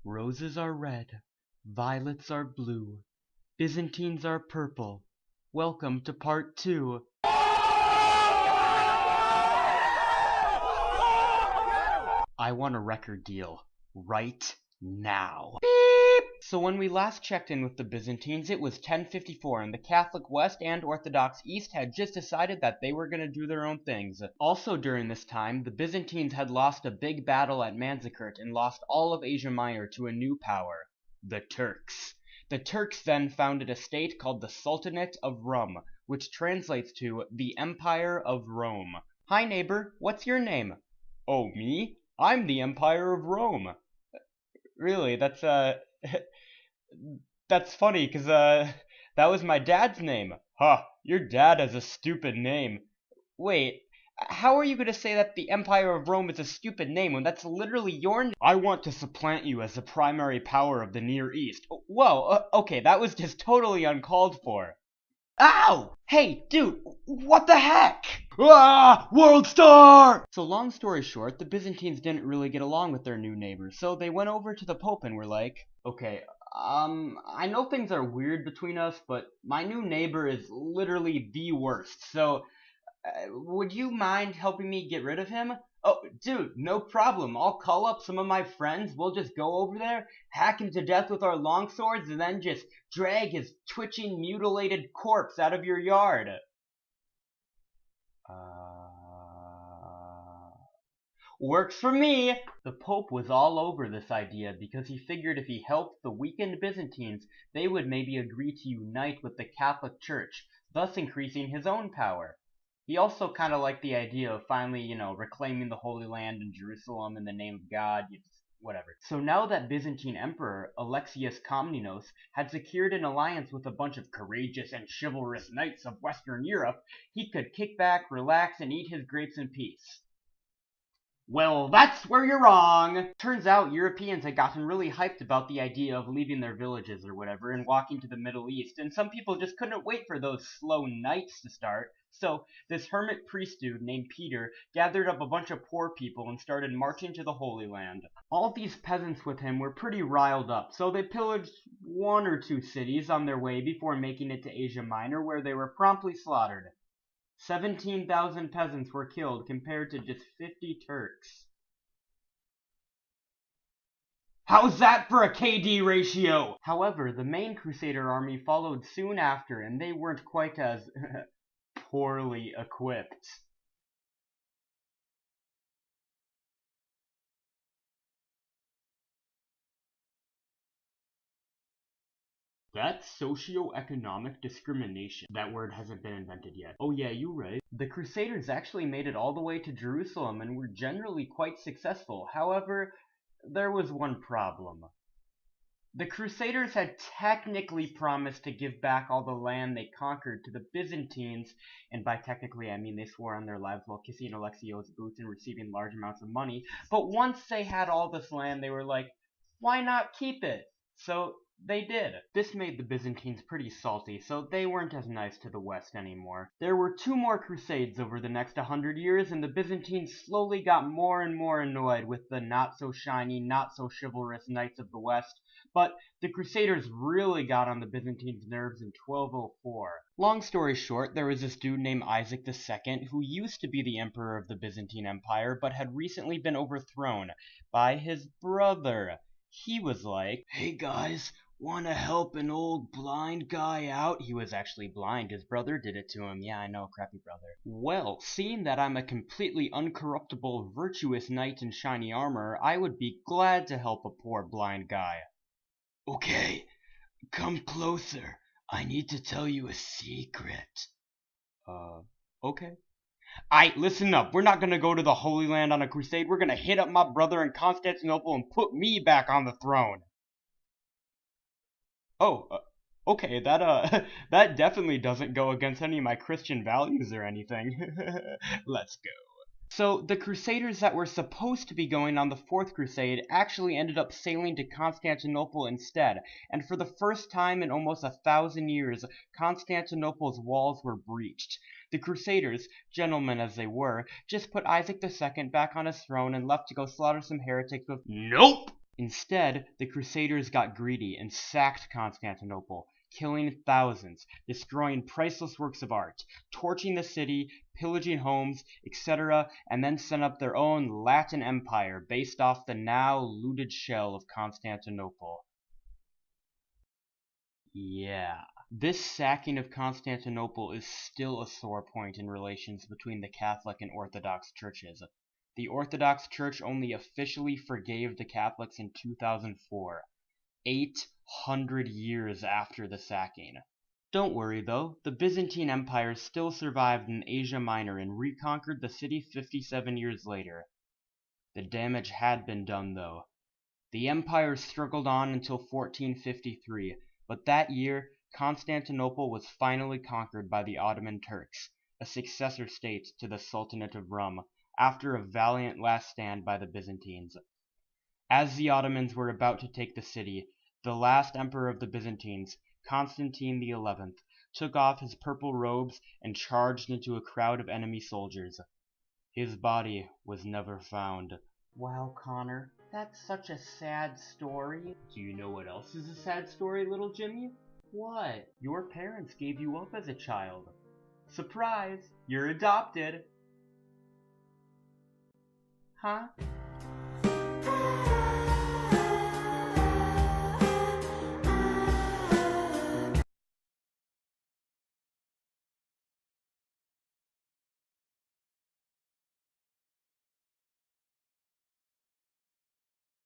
Roses are red, violets are blue, Byzantines are purple. Welcome to part 2. I want a record deal right now. Beep! So when we last checked in with the Byzantines, it was 1054, and the Catholic West and Orthodox East had just decided that they were going to do their own things. Also during this time, the Byzantines had lost a big battle at Manzikert and lost all of Asia Minor to a new power, the Turks. The Turks then founded a state called the Sultanate of Rum, which translates to the Empire of Rome. Hi neighbor, what's your name? Oh, me? I'm the Empire of Rome. Really, that's that's funny, cause that was my dad's name. Huh, your dad has a stupid name. Wait, how are you gonna say that the Empire of Rome is a stupid name when that's literally your name? I want to supplant you as the primary power of the Near East. Whoa, okay, that was just totally uncalled for. Ow! Hey, dude, what the heck? Ah! World Star! So long story short, the Byzantines didn't really get along with their new neighbors, so they went over to the Pope and were like, okay, I know things are weird between us, but my new neighbor is literally the worst, so would you mind helping me get rid of him? Oh, dude, no problem. I'll call up some of my friends. We'll just go over there, hack him to death with our longswords, and then just drag his twitching, mutilated corpse out of your yard. Works for me! The Pope was all over this idea because he figured if he helped the weakened Byzantines, they would maybe agree to unite with the Catholic Church, thus increasing his own power. He also kind of liked the idea of finally, reclaiming the Holy Land and Jerusalem in the name of God, whatever. So now that Byzantine Emperor Alexius Komnenos had secured an alliance with a bunch of courageous and chivalrous knights of Western Europe, he could kick back, relax, and eat his grapes in peace. Well, that's where you're wrong! Turns out Europeans had gotten really hyped about the idea of leaving their villages or whatever and walking to the Middle East, and some people just couldn't wait for those slow nights to start. So, this hermit priest dude named Peter gathered up a bunch of poor people and started marching to the Holy Land. All these peasants with him were pretty riled up, so they pillaged 1 or 2 cities on their way before making it to Asia Minor, where they were promptly slaughtered. 17,000 peasants were killed compared to just 50 Turks. How's that for a KD ratio? However, the main Crusader army followed soon after, and they weren't quite as poorly equipped. That's socioeconomic discrimination. That word hasn't been invented yet. Oh yeah, you're right. The Crusaders actually made it all the way to Jerusalem and were generally quite successful. However, there was one problem. The Crusaders had technically promised to give back all the land they conquered to the Byzantines, and by technically I mean they swore on their lives while kissing Alexio's boots and receiving large amounts of money. But once they had all this land, they were like, why not keep it? So they did. This made the Byzantines pretty salty, so they weren't as nice to the West anymore. There were 2 more crusades over the next 100 years, and the Byzantines slowly got more and more annoyed with the not-so-shiny, not-so-chivalrous knights of the West, but the Crusaders really got on the Byzantines' nerves in 1204. Long story short, there was this dude named Isaac II who used to be the emperor of the Byzantine Empire, but had recently been overthrown by his brother. He was like, hey guys, wanna help an old blind guy out? He was actually blind. His brother did it to him. Yeah, I know, crappy brother. Well, seeing that I'm a completely uncorruptible, virtuous knight in shiny armor, I would be glad to help a poor blind guy. Okay, come closer. I need to tell you a secret. Okay. Listen up. We're not gonna go to the Holy Land on a crusade. We're gonna hit up my brother in Constantinople and put me back on the throne. Oh, okay, that definitely doesn't go against any of my Christian values or anything. Let's go. So, the Crusaders that were supposed to be going on the 4th Crusade actually ended up sailing to Constantinople instead, and for the first time in almost 1,000 years, Constantinople's walls were breached. The Crusaders, gentlemen as they were, just put Isaac II back on his throne and left to go slaughter some heretics with— Nope! Instead, the Crusaders got greedy and sacked Constantinople, killing thousands, destroying priceless works of art, torching the city, pillaging homes, etc., and then set up their own Latin Empire based off the now looted shell of Constantinople. Yeah. This sacking of Constantinople is still a sore point in relations between the Catholic and Orthodox churches. The Orthodox Church only officially forgave the Catholics in 2004, 800 years after the sacking. Don't worry though, the Byzantine Empire still survived in Asia Minor and reconquered the city 57 years later. The damage had been done though. The empire struggled on until 1453, but that year Constantinople was finally conquered by the Ottoman Turks, a successor state to the Sultanate of Rum, after a valiant last stand by the Byzantines. As the Ottomans were about to take the city, the last emperor of the Byzantines, Constantine XI, took off his purple robes and charged into a crowd of enemy soldiers. His body was never found. Wow, Connor, that's such a sad story. Do you know what else is a sad story, little Jimmy? What? Your parents gave you up as a child. Surprise! You're adopted! Huh?